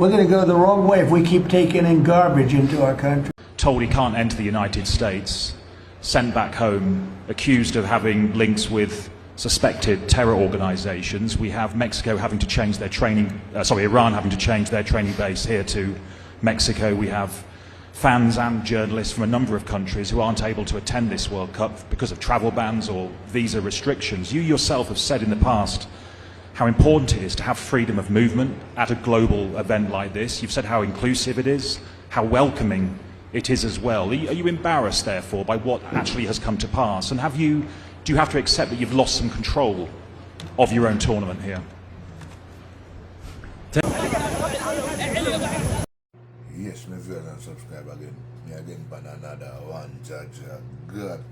We're going to go the wrong way if we keep taking in garbage into our country. Told he can't enter the United States, sent back home, accused of having links with suspected terror organizations. We have Mexico having to change their training, Iran having to change their training base here to Mexico. We have fans and journalists from a number of countries who aren't able to attend this World Cup because of travel bans or visa restrictions. You yourself have said in the past how important it is to have freedom of movement at a global event like this. You've said how inclusive it is, how welcoming it is as well. Are you embarrassed, therefore, by what actually has come to pass? And do you have to accept that you've lost some control of your own tournament here? Yes, my viewers and subscribe again. Me again, but another one, Judge God.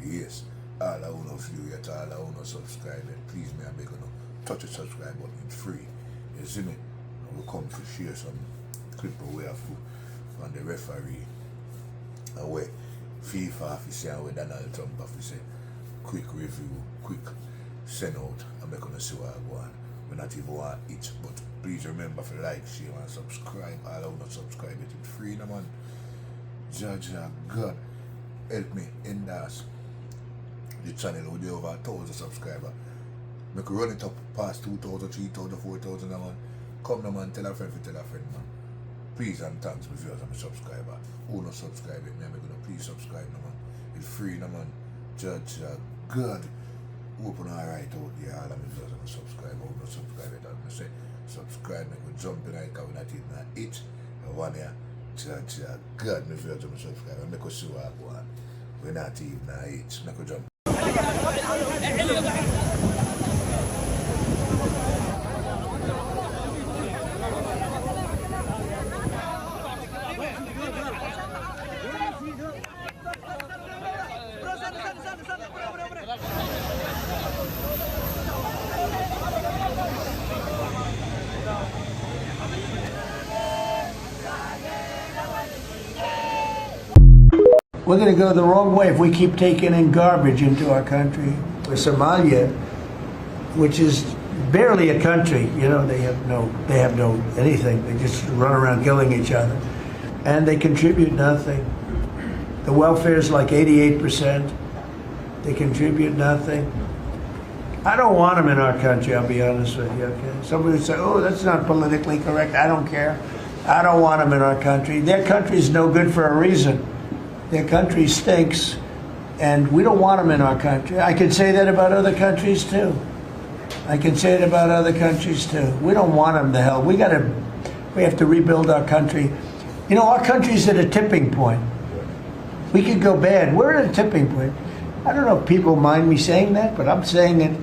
Yes, all I want of you yet, all I want to subscribe. Please, me, I beg you, touch the subscribe button, it's free. You see me? I will come to share some clip away from the referee. Away FIFA officer and Donald Trump officer. Quick review, quick send out. I'm not gonna see what I go on. We not even want it, but please remember to like, share, and subscribe. All I want to subscribe it. It's free, no man. Judge God, help me endorse the channel with over 1,000 subscribers. Make run it up past 2,000, 3,000, 4,000, man. Come no man, tell a friend, man. Please and thanks, my viewers and my subscriber. Who not subscribe it, man, please subscribe, no man. It's free, no man. Judge God, open alright out there, all of my viewers and my subscriber. Who not subscribe it, and I say, subscribe, make me jump in like we're not even it. I want here, Judge God, my viewers and my subscriber. Make us see what I go on. We're not even it. Make us jump. We're going to go the wrong way if we keep taking in garbage into our country. Somalia, which is barely a country, you know, they have no anything. They just run around killing each other, and they contribute nothing. The welfare is like 88%. They contribute nothing. I don't want them in our country, I'll be honest with you, okay? Somebody would say, oh, that's not politically correct. I don't care. I don't want them in our country. Their country's no good for a reason. Their country stinks, and we don't want them in our country. I can say that about other countries, too. I can say it about other countries, too. We don't want them to hell. We have to rebuild our country. You know, our country's at a tipping point. We could go bad. We're at a tipping point. I don't know if people mind me saying that, but I'm saying it.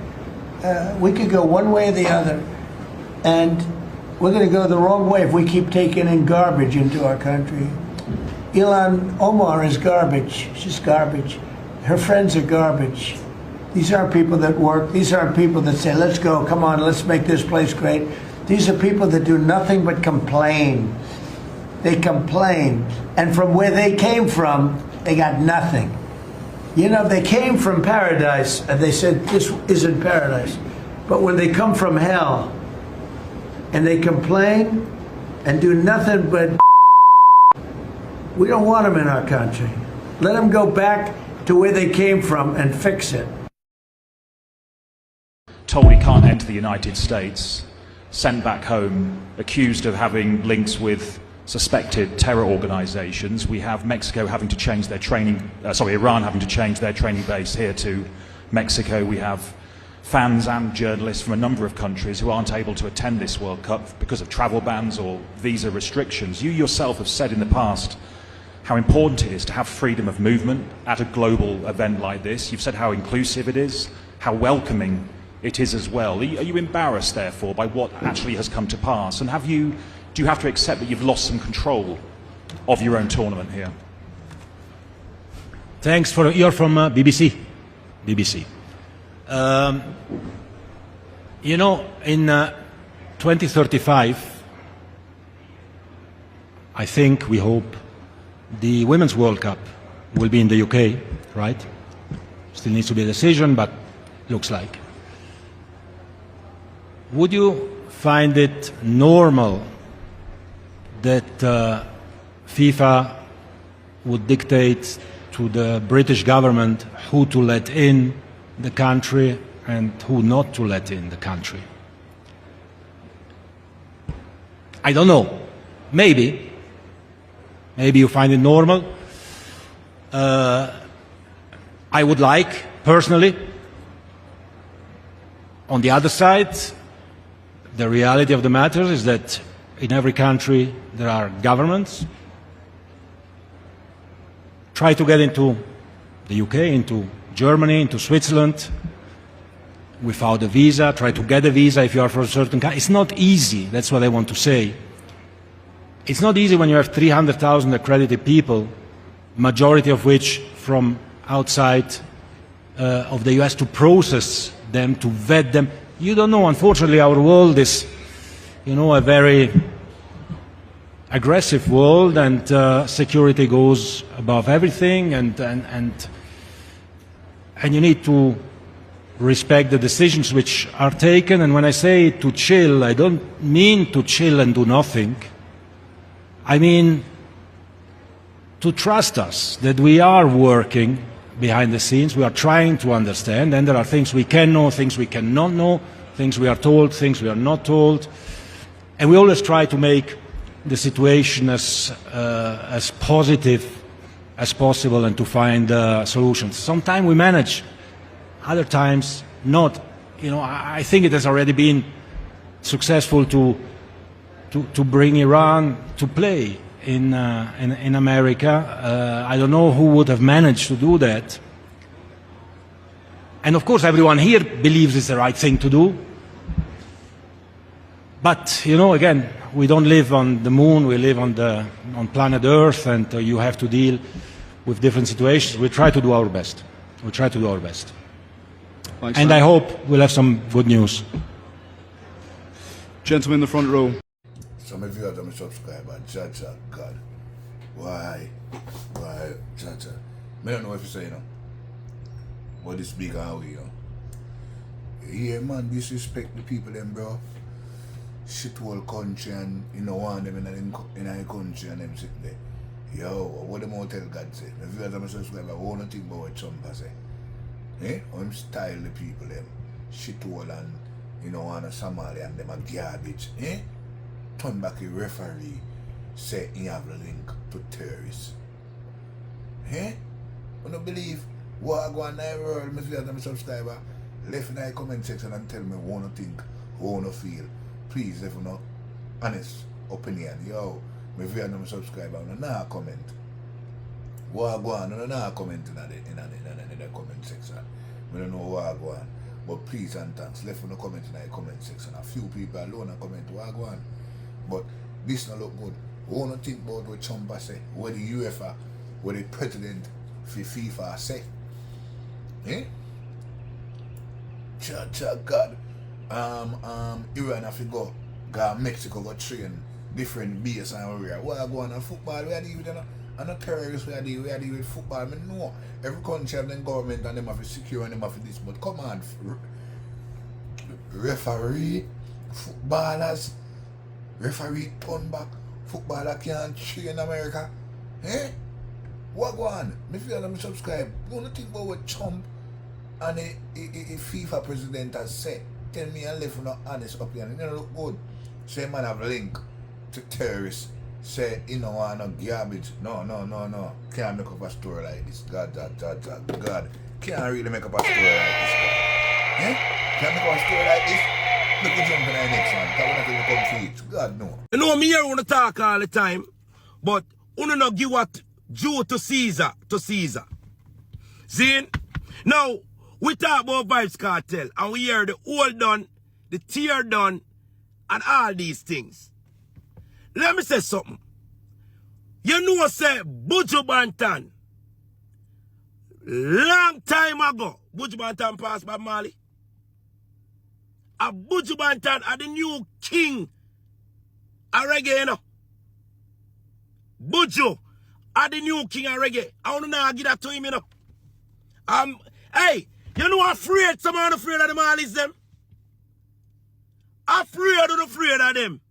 We could go one way or the other, and we're going to go the wrong way if we keep taking in garbage into our country. Ilhan Omar is garbage. She's garbage. Her friends are garbage. These aren't people that work. These aren't people that say, let's go, come on, let's make this place great. These are people that do nothing but complain. They complain. And from where they came from, they got nothing. You know, they came from paradise, and they said, this isn't paradise. But when they come from hell, and they complain, and do nothing but we don't want them in our country. Let them go back to where they came from and fix it. Told he can't enter the United States, sent back home, accused of having links with suspected terror organizations. We have Mexico having to change their training, Iran having to change their training base here to Mexico. We have fans and journalists from a number of countries who aren't able to attend this World Cup because of travel bans or visa restrictions. You yourself have said in the past how important it is to have freedom of movement at a global event like this. You've said how inclusive it is, how welcoming it is as well. Are you embarrassed, therefore, by what actually has come to pass? And do you have to accept that you've lost some control of your own tournament here? Thanks for you're from BBC. You know, in 2035, I think, we hope, the Women's World Cup will be in the UK, right? Still needs to be a decision, but looks like. Would you find it normal that FIFA would dictate to the British government who to let in the country and who not to let in the country. I don't know. Maybe. Maybe you find it normal. I would like, personally. On the other side, the reality of the matter is that in every country there are governments. Try to get into the UK, into Germany, into Switzerland without a visa. Try to get a visa if you are from a certain country. It's not easy, that's what I want to say. It's not easy when you have 300,000 accredited people, majority of which from outside of the US, to process them, to vet them. You don't know, unfortunately, our world is, a very aggressive world, and security goes above everything, and you need to respect the decisions which are taken. And when I say to chill, I don't mean to chill and do nothing. I mean to trust us that we are working behind the scenes, we are trying to understand, and there are things we can know, things we cannot know, things we are told, things we are not told, and we always try to make the situation as positive as possible and to find solutions. Sometimes we manage, other times not. I think it has already been successful to bring Iran to play in America. I don't know who would have managed to do that. And of course everyone here believes it's the right thing to do. But, again, we don't live on the moon, we live on planet Earth, and you have to deal with different situations. We try to do our best. We try to do our best. Thanks, and Sam. I hope we'll have some good news. Gentleman in the front row. Some of you are my subscriber, Jaja, God. Why, Jaja? I don't know what you say, But this big and we, Yeah, man, disrespect the people, them, bro. Shit whole country, and want them in a country and them sitting there. Yo, what them all tell God say? If you are my subscriber, I won't think about what Trump say. How him style the people, them. Shit hole and, and a Somali and them a garbage, Turn back a referee, say he have a link to terrorists. I don't believe what I go on in the world. If you are my subscriber, left in the comment section and tell me what you think, what you feel. Please, if you know honest opinion, yo, if you are my subscriber, no comment. What I go on, no comment in the comment section. I don't know what I go on. But please and thanks, left in the comment in the comment section. A few people alone comment what I go on. But this not look good. We want to think about what Trump say, what the UEFA, what the president for FIFA say. God. Iran have to go Mexico go train different base and area. What I go on football, we are dealing with and not terrorists, we are dealing with football. I mean, no. Every country have the government and them have to secure and them have to this. But come on, referee, footballers, referee turn back, footballer can't train in America. What go on? Me feel them subscribe. You want to think about what Trump and a FIFA president has said. Tell me and live no honest opinion. It don't look good. Say man have link to terrorists. Say want no garbage. No. Can't make up a story like this. God. Can't really make up a story like this. Can't make up a story like this. Look at jump in the next one. Because we're not going to come feet. God no. You know me here want to talk all the time, but you not give what due to Caesar. See? Now, we talk about VYBZ Cartel and we hear the hold done, the tear done, and all these things. Let me say something. You know say Buju Banton, long time ago, Buju Banton passed by Mali. And Buju Banton are the new king of reggae, Buju are the new king of reggae. I want to know give that to him, Hey, you know afraid, someone afraid of the Malis, them? Afraid of them.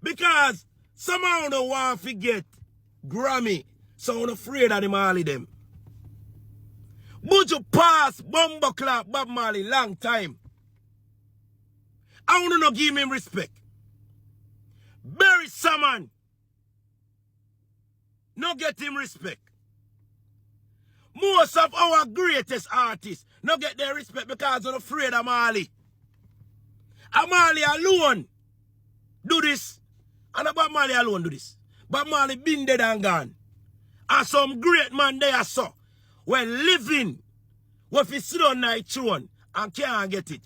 Because somehow no want to get Grammy, so I'm afraid of them all of them. But you pass Bumbo Clap Bob Marley long time. I want to not give him respect. Barry Salmon, no get him respect. Most of our greatest artists no get their respect because they're afraid of Marley. And Marley alone do this. And Bob Marley alone do this. Bob Marley been dead and gone. And some great man there saw when living with his sit on night throne and can't get it.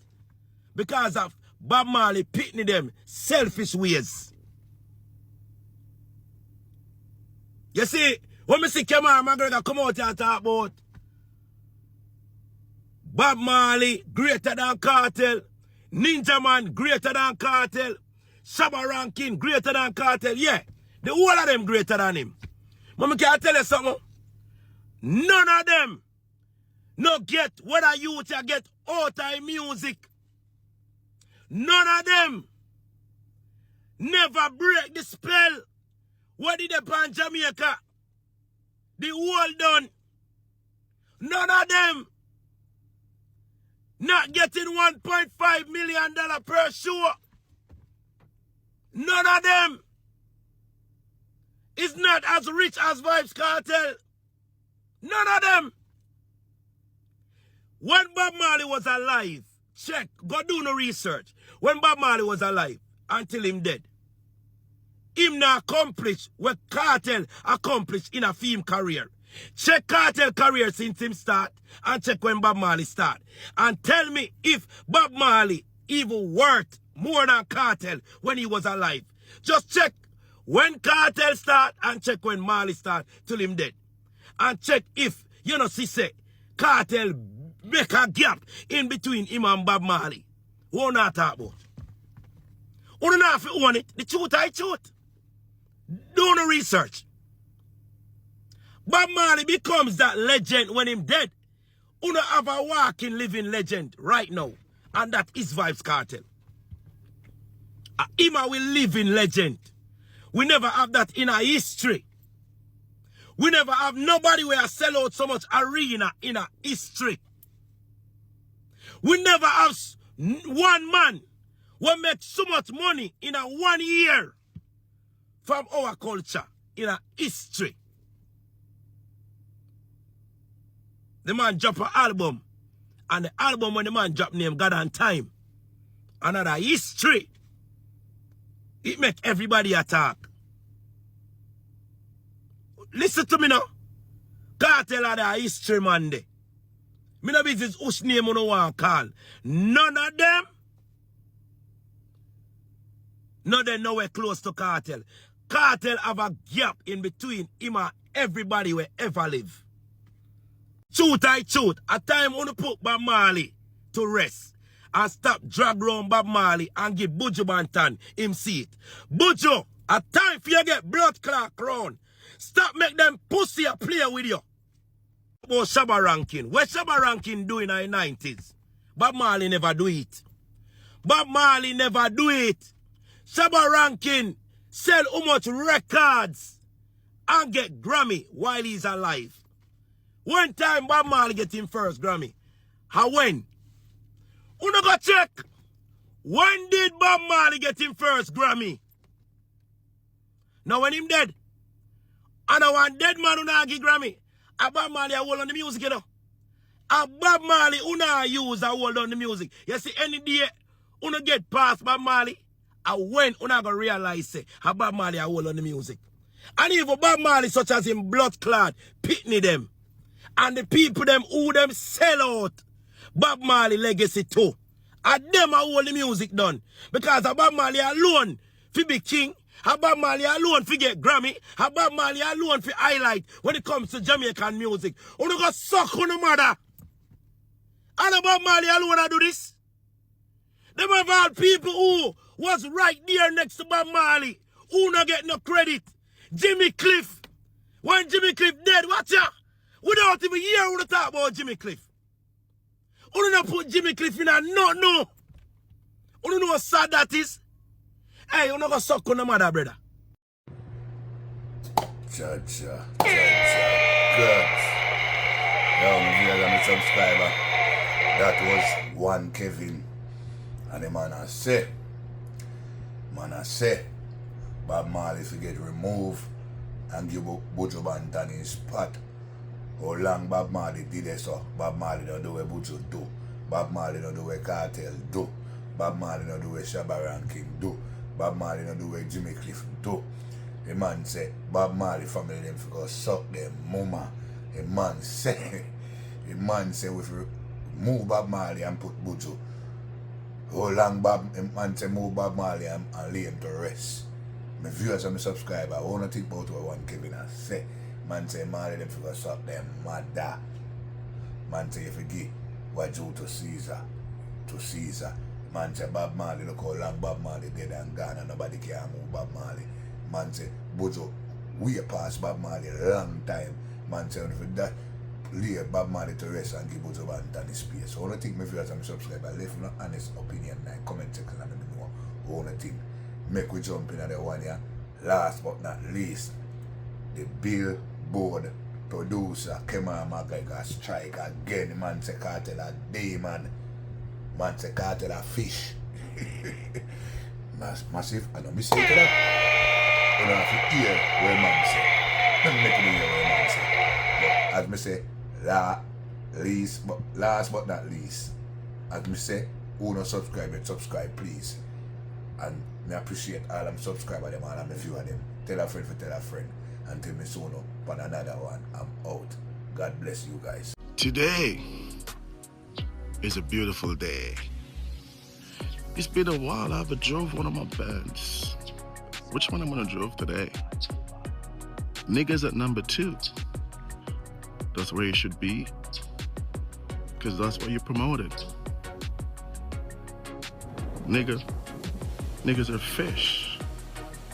Because of Bob Marley pitting them selfish ways. You see, when we see KEMAR and McGREGOR come out here and talk about Bob Marley greater than KARTEL, Ninja Man greater than KARTEL, Shabba Rankin greater than KARTEL, yeah, the whole of them greater than him. But can I tell you something? None of them no get whether you get out of music. None of them never break the spell. What did they pan Jamaica? The whole done. None of them not getting $1.5 million per show. None of them is not as rich as VYBZ KARTEL. None of them. When Bob Marley was alive, check, go do no research. When Bob Marley was alive, until him dead, him not accomplish what KARTEL accomplished in a film career. Check KARTEL career since him start and check when Bob Marley start. And tell me if Bob Marley even worth more than KARTEL when he was alive. Just check when KARTEL start and check when Marley start till him dead. And check if, you know, see say, KARTEL make a gap in between him and Bob Marley. What not talk about? You don't have to own it. The truth I truth. Do no research. Bob Marley becomes that legend when him dead. You don't have a walking living legend right now. And that is VYBZ KARTEL. Him a will living legend. We never have that in our history. We never have nobody where sell out so much arena in our history. We never have one man who make so much money in a 1 year from our culture in our history. The man drop an album, and the album when the man drop name God and Time. Another history. It make everybody attack. Listen to me now. KARTEL are the history man there. Me no business whose name you no want call. None of them. No, they nowhere close to KARTEL. KARTEL have a gap in between him and everybody where ever live. Truth I truth. A time when you put Bob Marley to rest and stop drag round Bob Marley and give Buju Banton him seat. Buju, a time for you get blood clot crown. Stop make them pussy a play with you. About Shabba Rankin. What Shabba Rankin do in the 90s? Bob Marley never do it. Bob Marley never do it. Shabba Rankin sell how much records and get Grammy while he's alive. One time Bob Marley get him first Grammy. How when? You no go check. When did Bob Marley get him first Grammy? Now when him dead. And I want dead man who not give Grammy. A Bob Marley a hold on the music, you know. A Bob Marley who not use a hold on the music. You see, any day who not get past Bob Marley, and when you not gonna realize say, a Bob Marley a hold on the music. And even Bob Marley such as him blood clad, pitney them. And the people them who them sell out Bob Marley legacy too. And them a hold the music done. Because a Bob Marley alone fi be king. A Bob Marley alone fi get Grammy. A Bob Marley alone fi highlight when it comes to Jamaican music. You no go suck on the mother. And a Bob Marley alone a do this. Them have all people who was right there next to Bob Marley who no get no credit. Jimmy Cliff. When Jimmy Cliff dead, watch ya. We don't even hear who talk about Jimmy Cliff. Who don't put Jimmy Cliff in a no. Who don't know how sad that is? Hey, you not gonna suck on the mother, brother. Cha-cha. Good. Yo, my viewers and my subscriber. That was one Kevin. And the man I say, Bob Marley if he get removed and give Buju Banton his spot. How long Bob Marley did it so? Bob Marley don't do what Buju do. Bob Marley don't do what KARTEL do. Bob Marley don't do what Shabba Ranking do. Bob Marley don't do what Jimmy Cliff do. The man say, Bob Marley family them for go suck them mama. The man say if we move Bob Marley and put Buju. How long man say move Bob Marley and lay him to rest. My viewers and my subscribers, I wanna think about what one Kevin has say. Man say Marley them for go suck them mother. Man say if you give what due to Caesar. Man say Bob Marley, look how long Bob Marley dead and gone and nobody can move Bob Marley. Man say Buju way past Bob Marley long time. Man say if that lay Bob Marley to rest and give Buju Banton his space. So I wanna think my viewers and my subscribers leave an honest opinion in the comment section and let me know what I wanna think. Make we jump in at the one here. Last but not least, the Billboard producer KEMAR McGREGOR strike again. The man say KARTEL a demon. Man say KARTEL a fish. Massive. I don't miss it to that. You don't have to hear what man say. Don't make me hear what man say. But as me say, last but not least, as me say, who not subscribe please. And I appreciate all them subscribers them, all them viewer them. Tell a friend for tell a friend. Until me soon up on another one. I'm out. God bless you guys. Today is a beautiful day. It's been a while I haven't drove one of my bands. Which one I'm gonna drove today? Niggas at number 2. That's where you should be, because that's what you promoted. Niggas are fish.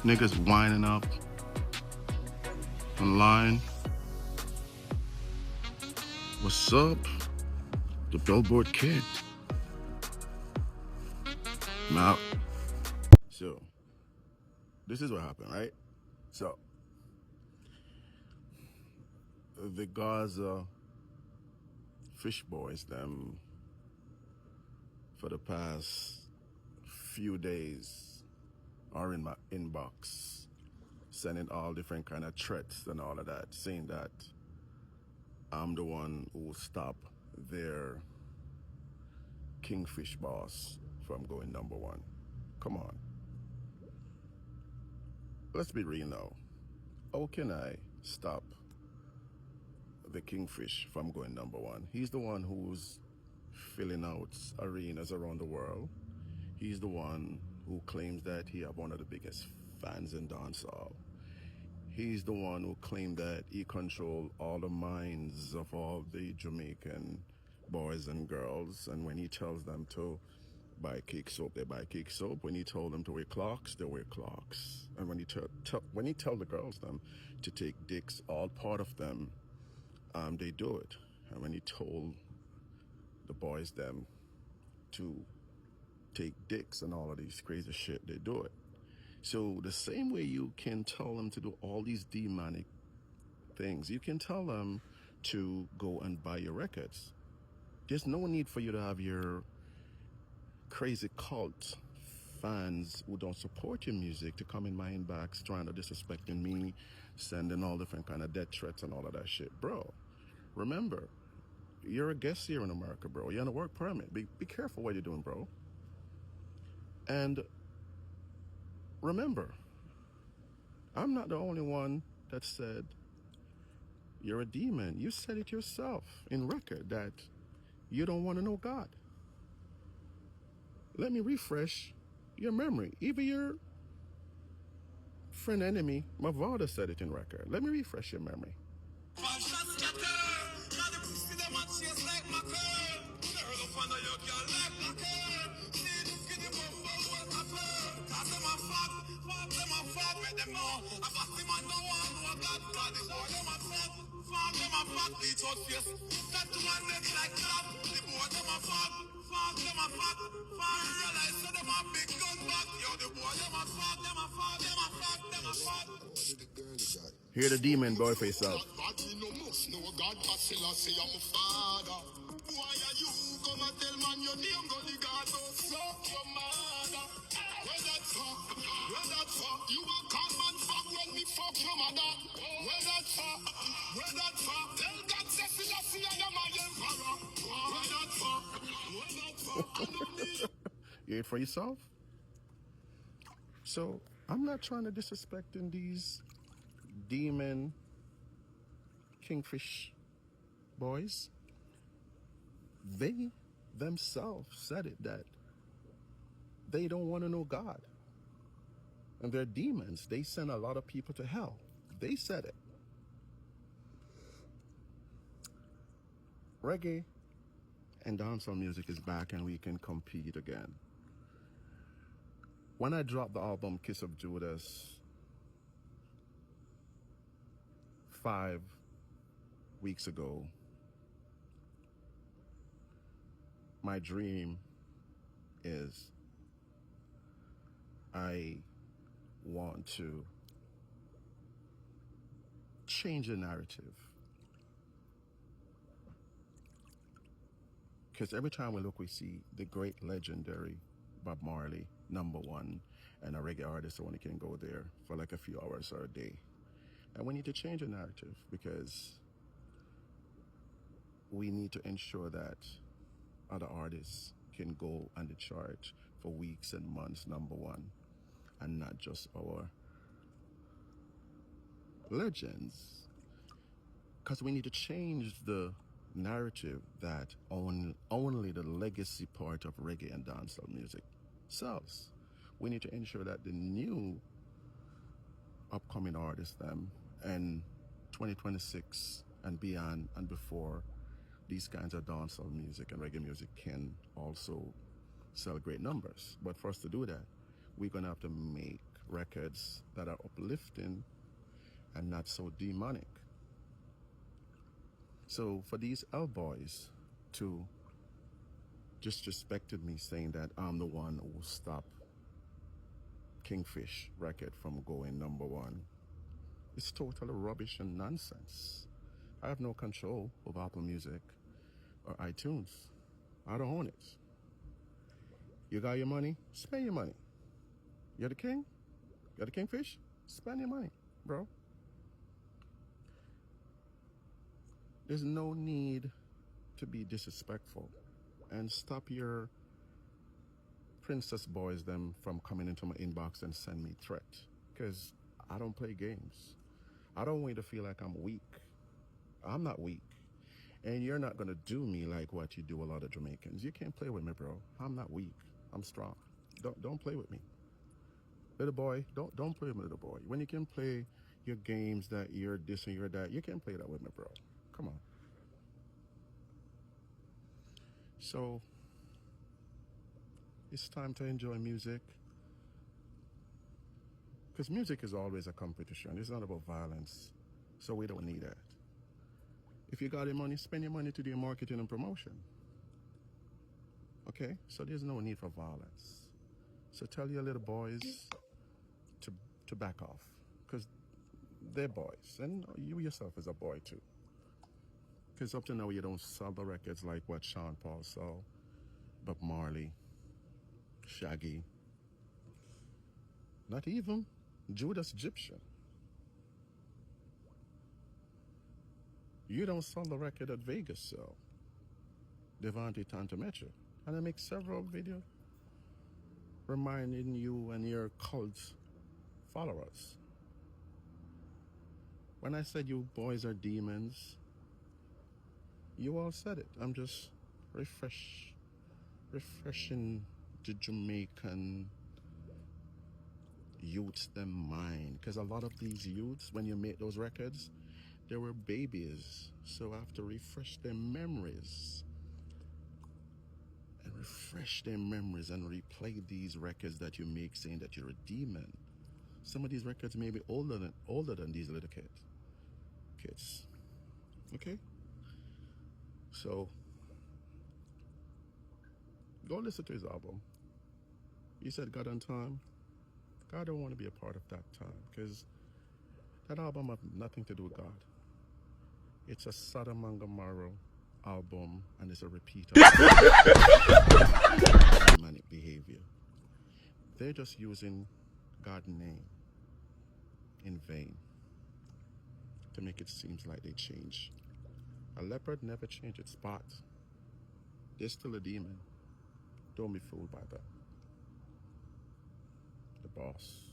Niggas winding up online. What's up? The Billboard Kid. Now, so this is what happened, right? So the Gaza fish boys, them, for the past few days are in my inbox, sending all different kind of threats and all of that, saying that I'm the one who will stop their Kingfish boss from going number 1. Come on. Let's be real now. How can I stop the Kingfish from going number 1? He's the one who's filling out arenas around the world. He's the one who claims that he have one of the biggest fans in dancehall. He's the one who claimed that he controlled all the minds of all the Jamaican boys and girls. And when he tells them to buy cake soap, they buy cake soap. When he told them to wear clocks, they wear clocks. And when he tell the girls them to take dicks, all part of them, they do it. And when he told the boys them to take dicks and all of these crazy shit, they do it. So the same way you can tell them to do all these demonic things, you can tell them to go and buy your records. There's no need for you to have your crazy cult fans who don't support your music to come in my inbox trying to disrespecting me, sending all different kind of death threats and all of that shit. Bro, remember, you're a guest here in America, bro. You're on a work permit. Be careful what you're doing, bro. And remember, I'm not the only one that said you're a demon. You said it yourself in record that you don't want to know God. Let me refresh your memory. Even your friend enemy, Mavada, said it in record. Let me refresh your memory. fuck, them a fuck. Foreign realize so them a big gun back. Yo, the boy, them a fuck, them a fuck, them a fuck, them a fuck. Hear the demon boy for yourself. No God, say I'm a father. Why are you come and tell man your name? Go the God, go fuck your mother. Where that fuck? Where that fuck? You a come and fuck when me fuck your mother. Where that fuck? Where that fuck? Tell God say Selassie I am my emperor. Where that fuck? Where that fuck? I don't need. You hear it for yourself? So I'm not trying to disrespect in these demon kingfish boys. They themselves said it, that they don't want to know God. And they're demons. They send a lot of people to hell. They said it. Reggae and dancehall music is back and we can compete again. When I dropped the album Kiss of Judas 5 weeks ago, my dream is I want to change the narrative. Because every time we look, we see the great legendary Bob Marley, #1, and a reggae artist only can go there for like a few hours or a day. And we need to change the narrative because we need to ensure that other artists can go on the chart for weeks and months, #1, and not just our legends. Because we need to change the narrative that only the legacy part of reggae and dancehall music sells. We need to ensure that the new upcoming artists them and 2026 and beyond and before, these kinds of dancehall music and reggae music can also sell great numbers. But for us to do that, we're gonna have to make records that are uplifting and not so demonic. So for these L-boys to disrespected me saying that I'm the one who will stop Kingfish record from going #1, it's totally rubbish and nonsense. I have no control of Apple Music or iTunes. I don't own it. You got your money? Spend your money. You're the king? You're the kingfish? Spend your money, bro. There's no need to be disrespectful, and stop your princess boys them from coming into my inbox and send me threat, because I don't play games. I don't want you to feel like I'm weak. I'm not weak. And you're not gonna do me like what you do a lot of Jamaicans. You can't play with me, bro. I'm not weak. I'm strong. Don't play with me. Little boy, don't play with me, little boy. When you can play your games that you're this and you're that, you can't play that with me, bro. Come on. So it's time to enjoy music. Because music is always a competition. It's not about violence. So we don't need that. If you got your money, spend your money to do your marketing and promotion. Okay? So there's no need for violence. So tell your little boys to back off. Because they're boys. And you yourself is a boy too. Because up to now you don't sell the records like what Sean Paul saw, Bob Marley, Shaggy, not even Judas Egyptian. You don't sell the record that Vegas sell, Devante Tantametra. And I make several videos reminding you and your cult followers. When I said you boys are demons, you all said it. I'm just refreshing the Jamaican youths them mind. Because a lot of these youths, when you make those records, they were babies. So I have to refresh their memories. And refresh their memories and replay these records that you make saying that you're a demon. Some of these records may be older than these little kids. Okay? So Go listen to his album. He said God on time. God don't want to be a part of that time because that album has nothing to do with God. It's a Sodom and Gomorrah album and it's a repeat of demonic behavior. They're just using God's name in vain to make it seem like they change. A leopard never changed its spot. They're still a demon. Don't be fooled by that. The boss.